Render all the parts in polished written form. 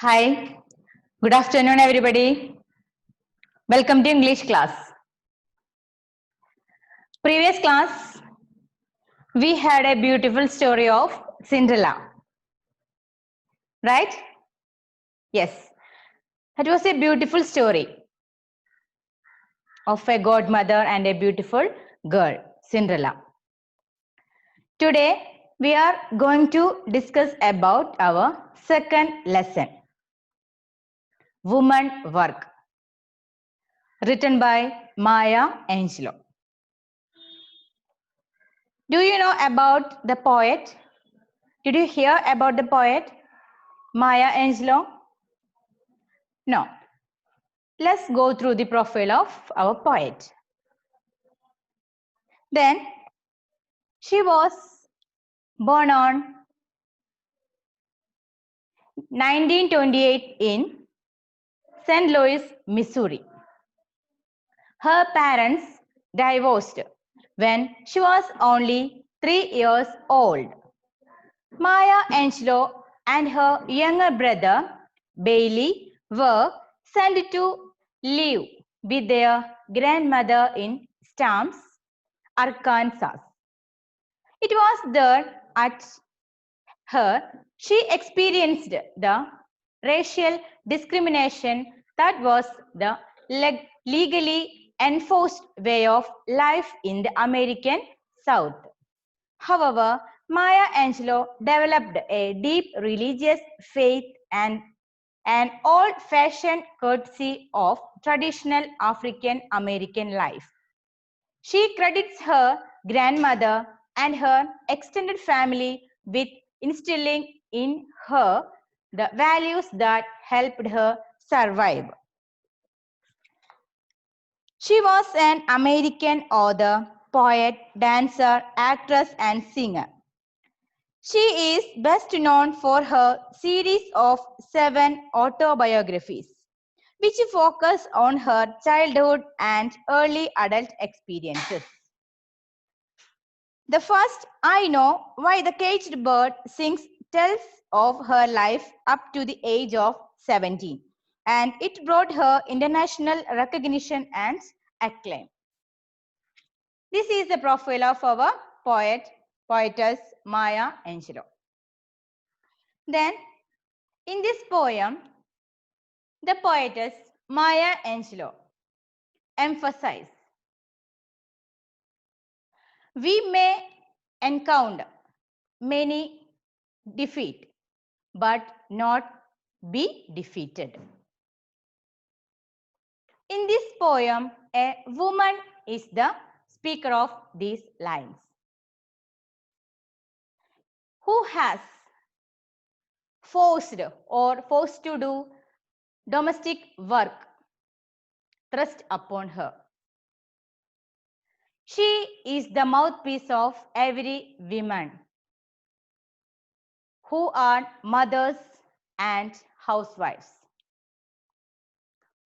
Hi, good afternoon, everybody. Welcome to English class. Previous class, we had a beautiful story of Cinderella, right? Yes, that was a beautiful story of a godmother and a beautiful girl, Cinderella. Today, we are going to discuss about our second lesson, Woman Work, written by Maya Angelou. Do you know about the poet? Did you hear about the poet Maya Angelou? No. Let's go through the profile of our poet. Then she was born on 1928 in St. Louis, Missouri. Her parents divorced when she was only 3 years old. Maya Angelou and her younger brother Bailey were sent to live with their grandmother in Stamps, Arkansas. It was there at her she experienced the racial discrimination that was the legally enforced way of life in the American South. However, Maya Angelou developed a deep religious faith and an old-fashioned courtesy of traditional African American life. She credits her grandmother and her extended family with instilling in her the values that helped her survive. She was an American author, poet, dancer, actress, and singer. She is best known for her series of 7 autobiographies, which focus on her childhood and early adult experiences. The first, I Know Why the Caged Bird Sings, tells of her life up to the age of 17, and it brought her international recognition and acclaim. This is the profile of our poetess Maya Angelou. Then, in this poem, the poetess Maya Angelou emphasizes we may encounter many defeat, but not be defeated. In this poem, a woman is the speaker of these lines, who has forced to do domestic work thrust upon her. She is the mouthpiece of every woman who are mothers and housewives,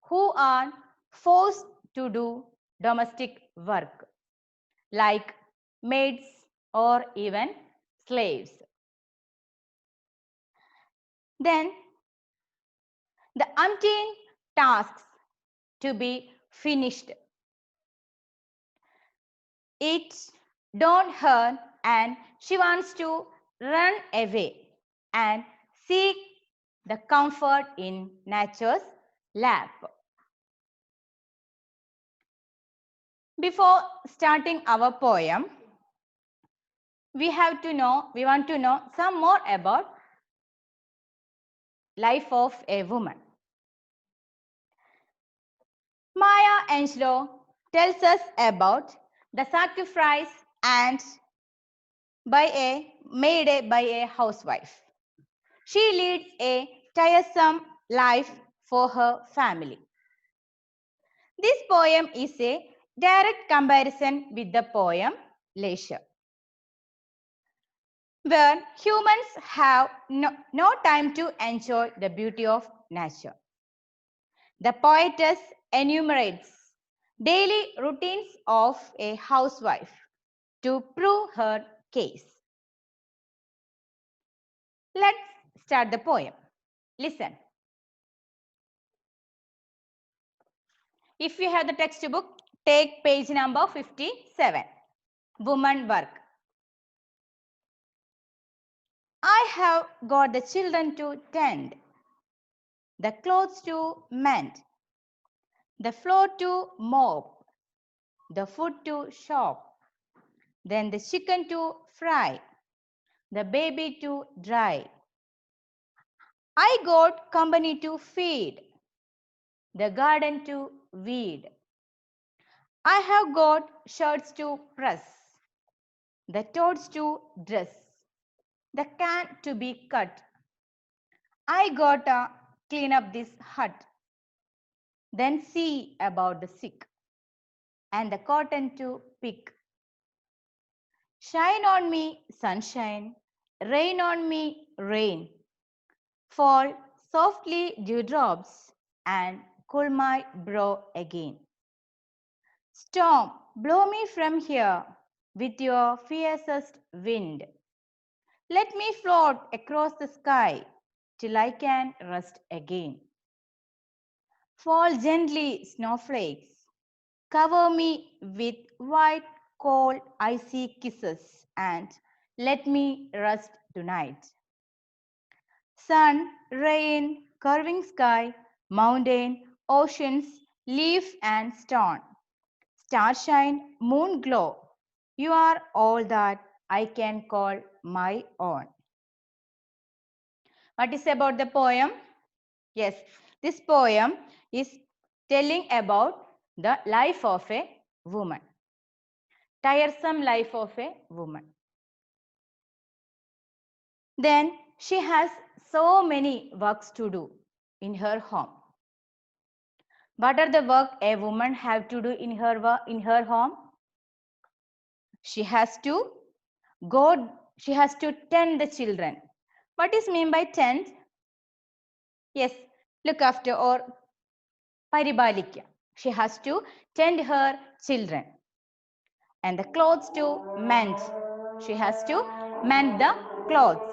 who are forced to do domestic work like maids or even slaves. Then the umpteen tasks to be finished. It don't hurt and she wants to run away and seek the comfort in nature's lap. Before starting our poem, we want to know some more about life of a woman. Maya Angelou tells us about the sacrifice and made by a housewife. She leads a tiresome life for her family. This poem is a direct comparison with the poem Leisure, where humans have no time to enjoy the beauty of nature. The poetess enumerates daily routines of a housewife to prove her case. Let's start the poem. Listen. If you have the textbook, take page number 57. Woman work. I have got the children to tend, the clothes to mend, the floor to mop, the food to shop, then the chicken to fry, the baby to dry. I got company to feed, the garden to weed. I have got shirts to press, the toads to dress, the can to be cut. I gotta clean up this hut, then see about the sick, and the cotton to pick. Shine on me, sunshine, rain on me, rain. Fall softly dewdrops and cool my brow again. Storm, blow me from here with your fiercest wind. Let me float across the sky till I can rest again. Fall gently, snowflakes. Cover me with white, cold, icy kisses and let me rest tonight. Sun, rain, curving sky, mountain, oceans, leaf and stone. Starshine, moon glow. You are all that I can call my own. What is about the poem? Yes, this poem is telling about the life of a woman. Tiresome life of a woman. Then she has so many works to do in her home. What are the work a woman have to do in her home? She has to she has to tend the children. What is mean by tend? Yes, look after or പരിപാലിക്കുക. She has to tend her children. And the clothes to mend. She has to mend the clothes.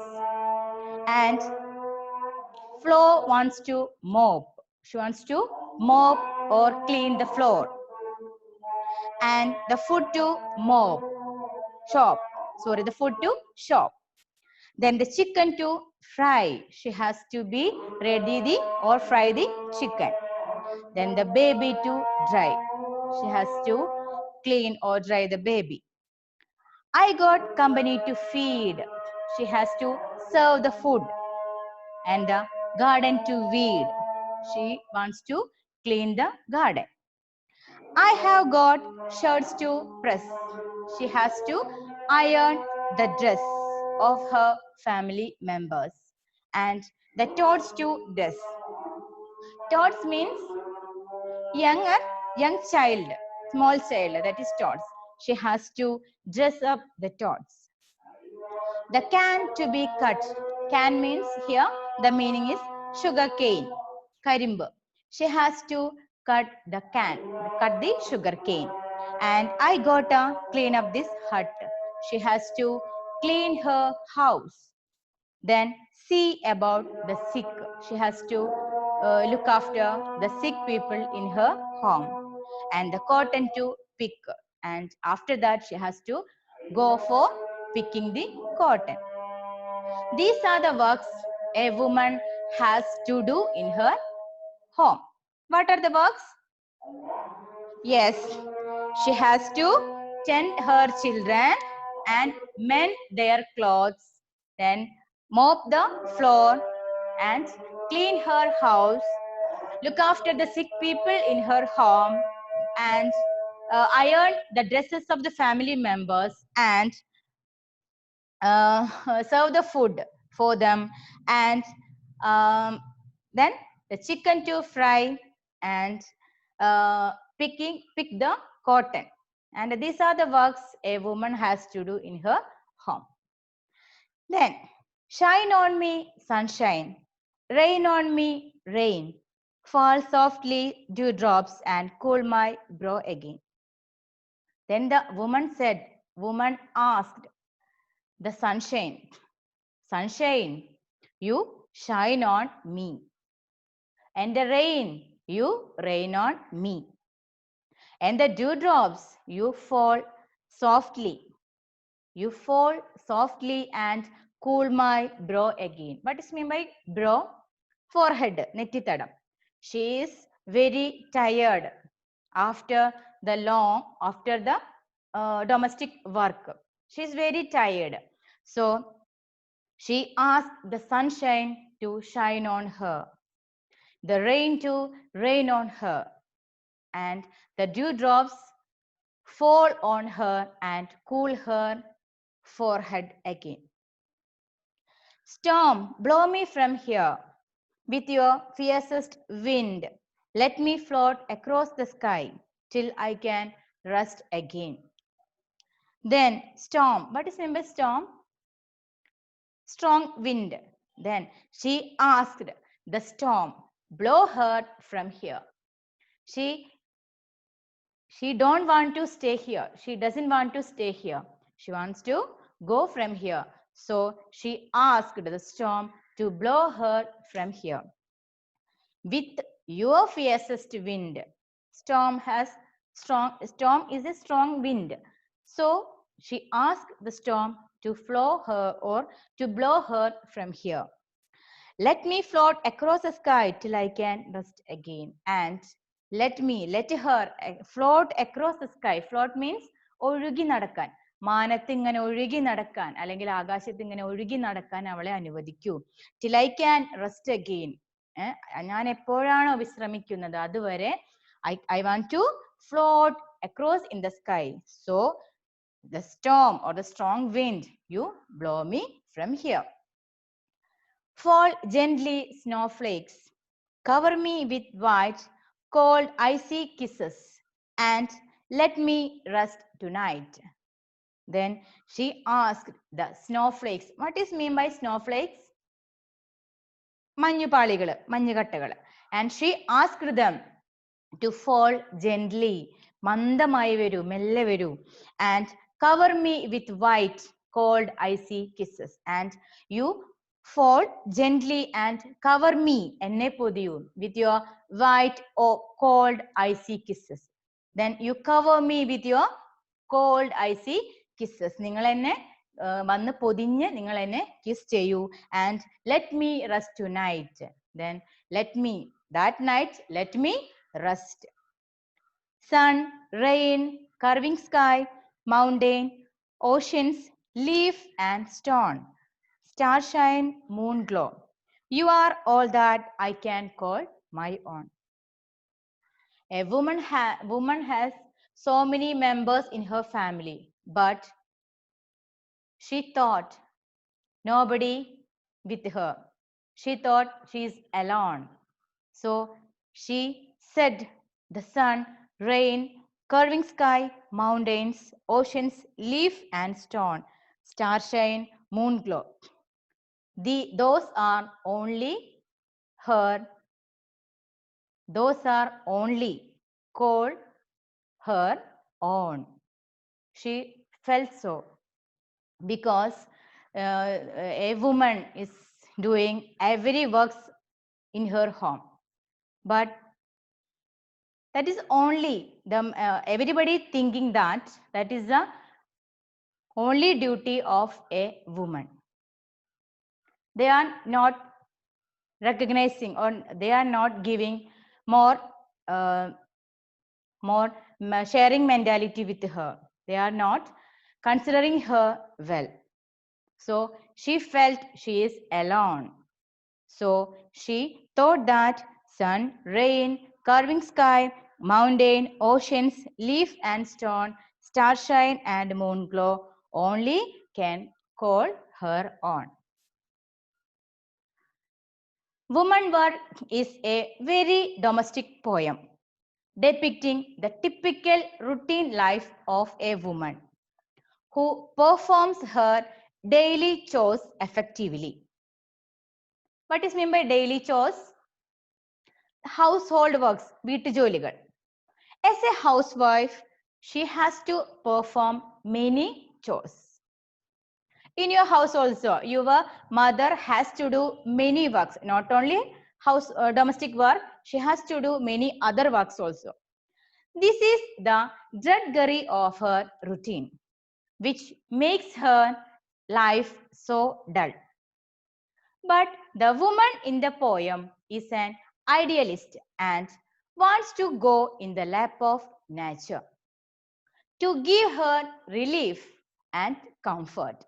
And Flo wants to mop. She wants to mop or clean the floor. And the food to mop. Chop. Sorry, the food to chop. Then the chicken to fry. She has to be ready or fry the chicken. Then the baby to dry. She has to clean or dry the baby. I got company to feed. She has to serve the food. And the garden to weed. She wants to clean the garden. I have got shirts to press. She has to iron the dress of her family members. And the tots to dress. Tots means young child, small child, that is tots. She has to dress up the tots. The can to be cut. Can means here the meaning is sugar cane, karimbu. She has to cut the can, cut the sugar cane. And I gotta clean up this hut. She has to clean her house. Then see about the sick. She has to look after the sick people in her home. And the cotton to pick. And after that, she has to go for picking the cotton. These are the works a woman has to do in her home. What are the works? Yes, she has to tend her children and mend their clothes, then mop the floor and clean her house, look after the sick people in her home, and iron the dresses of the family members, and serve the food for them, and then the chicken to fry, and pick the cotton. And these are the works a woman has to do in her home. Then shine on me, sunshine, rain on me, rain. Fall softly dewdrops and cool my brow again. Then the woman asked the sunshine, sunshine, you shine on me. And the rain, you rain on me. And the dewdrops, you fall softly. You fall softly and cool my brow again. What is mean by brow? Forehead, nettitadam. She is very tired after the domestic work. She is very tired. So she asked the sunshine to shine on her, the rain to rain on her, and the dewdrops fall on her and cool her forehead again. Storm, blow me from here with your fiercest wind. Let me float across the sky till I can rest again. Then storm, what is meant by storm? Strong wind. Then she asked the storm, blow her from here. She don't want to stay here. She doesn't want to stay here. She wants to go from here. So she asked the storm to blow her from here. With your fiercest wind. Storm is a strong wind. So she asked the storm to blow her from here. Let me float across the sky till I can rest again. And let her float across the sky. Float means ഒഴുകി നടക്കാൻ. മാനത്ത് ഇങ്ങനെ ഒഴുകി നടക്കാൻ അല്ലെങ്കിൽ ആകാശത്ത് ഇങ്ങനെ ഒഴുകി നടക്കാൻ അവളെ അനുവദിക്കൂ. Till I can rest again. ഞാൻ എപ്പോഴാണോ വിശ്രമിക്കുന്നത് അതുവരെ I want to float across in the sky. So the storm or the strong wind, you blow me from here. Fall gently, snowflakes. Cover me with white, cold, icy kisses, and let me rest tonight. Then she asked the snowflakes. What is mean by snowflakes? മഞ്ഞുപാളികൾ, മഞ്ഞുകട്ടകൾ. And she asked them to fall gently. മന്ദമായി വരൂ, മെല്ലെ വരൂ. And cover me with white, cold, icy kisses. And you fall gently and cover me, എന്നെ പൊതിയൂ, with your white or cold, icy kisses. Then you cover me with your cold, icy kisses. നിങ്ങൾ എന്നെ വന്ന് പൊതിഞ്ഞ് നിങ്ങൾ എന്നെ kiss ചെയ്യൂ. And let me rest tonight. Then that night, let me rest. Sun, rain, curving sky, mountain, oceans, leaf and stone, starshine, moon glow. You are all that I can call my own. A woman has so many members in her family, but she thought nobody with her. She thought she is alone. So she said the sun, rain, curving sky, mountains, oceans, leaf and stone, starshine, moon glow. Those are only called her own. She felt so because a woman is doing every works in her home, but that is only everybody thinking that is the only duty of a woman. They are not recognizing or they are not giving more sharing mentality with her. They are not considering her well. So she felt she is alone. So she thought that sun, rain, curving sky, mountain, oceans, leaf and stone, starshine and moon glow only can call her on. Woman Work is a very domestic poem depicting the typical routine life of a woman who performs her daily chores effectively. What is meant by daily chores? Household works, വീട്ടുജോലികൾ. As a housewife, she has to perform many chores. In your house also, your mother has to do many works, not only domestic work, she has to do many other works also. This is the drudgery of her routine, which makes her life so dull. But the woman in the poem is an idealist and wants to go in the lap of nature to give her relief and comfort.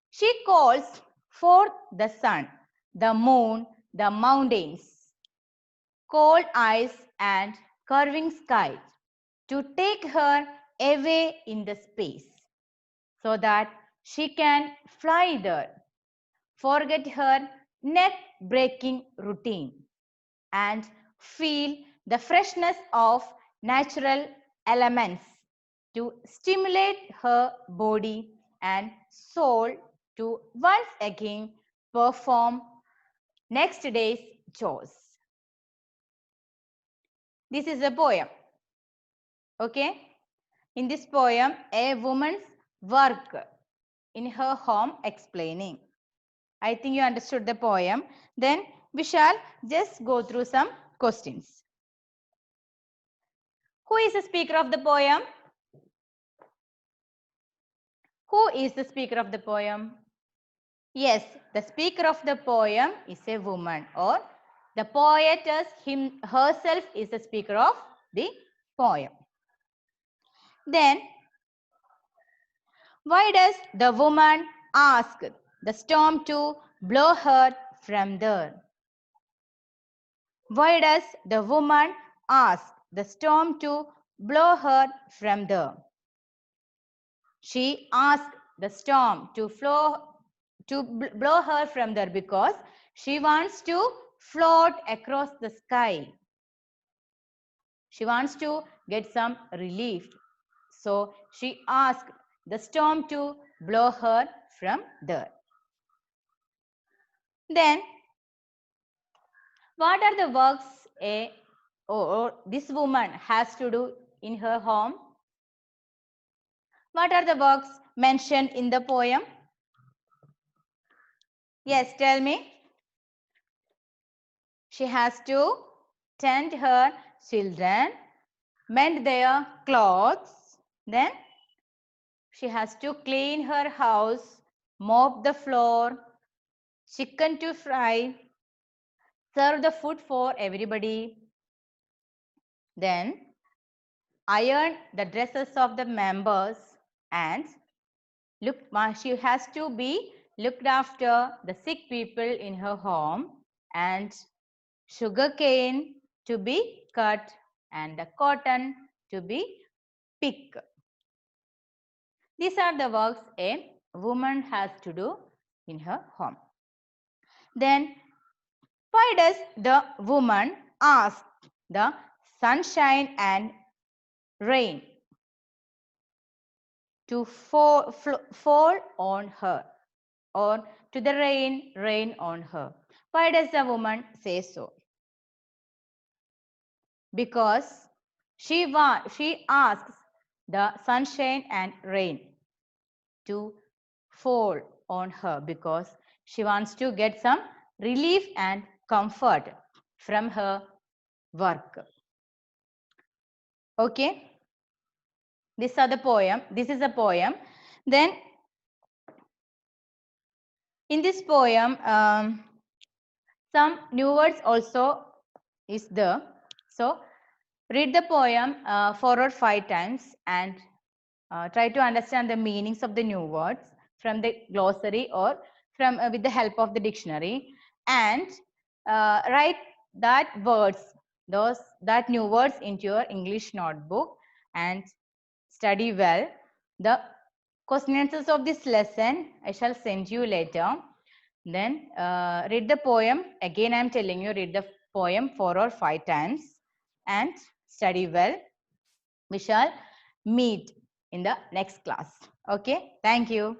She calls forth the sun, the moon, the mountains, cold ice and curving sky to take her away in the space so that she can fly there, forget her neck-breaking routine and feel the freshness of natural elements to stimulate her body and soul to once again perform next day's chores. This is a poem. Okay? In this poem, a woman's work in her home explaining. I think you understood the poem. Then we shall just go through some questions. Who is the speaker of the poem? Who is the speaker of the poem? Yes, the speaker of the poem is a woman, or the poetess herself is the speaker of the poem. Then, why does the woman ask the storm to blow her from there? Why does the woman ask the storm to blow her from there? She asked the storm to blow her from there because she wants to float across the sky. She wants to get some relief. So she asked the storm to blow her from there. Then, what are the works this woman has to do in her home? What are the works mentioned in the poem? Yes, tell me. She has to tend her children, mend their clothes, then she has to clean her house, mop the floor, chicken to fry, serve the food for everybody, then iron the dresses of the members, and she has to be looked after the sick people in her home, and sugarcane to be cut and the cotton to be picked. These are the works a woman has to do in her home. Then, why does the woman ask the sunshine and rain to fall on her, or to the rain on her? Why does the woman say so? Because she asks the sunshine and rain to fall on her because she wants to get some relief and comfort from her work. Okay, this is a poem. Then in this poem some new words also is there. So read the poem 4 or 5 times and try to understand the meanings of the new words from the glossary or from with the help of the dictionary, and write that new words into your English notebook and study well. The question answers of this lesson I shall send you later. Then read the poem again. I am telling you, read the poem 4 or 5 times and study well. We shall meet in the next class. Okay, thank you.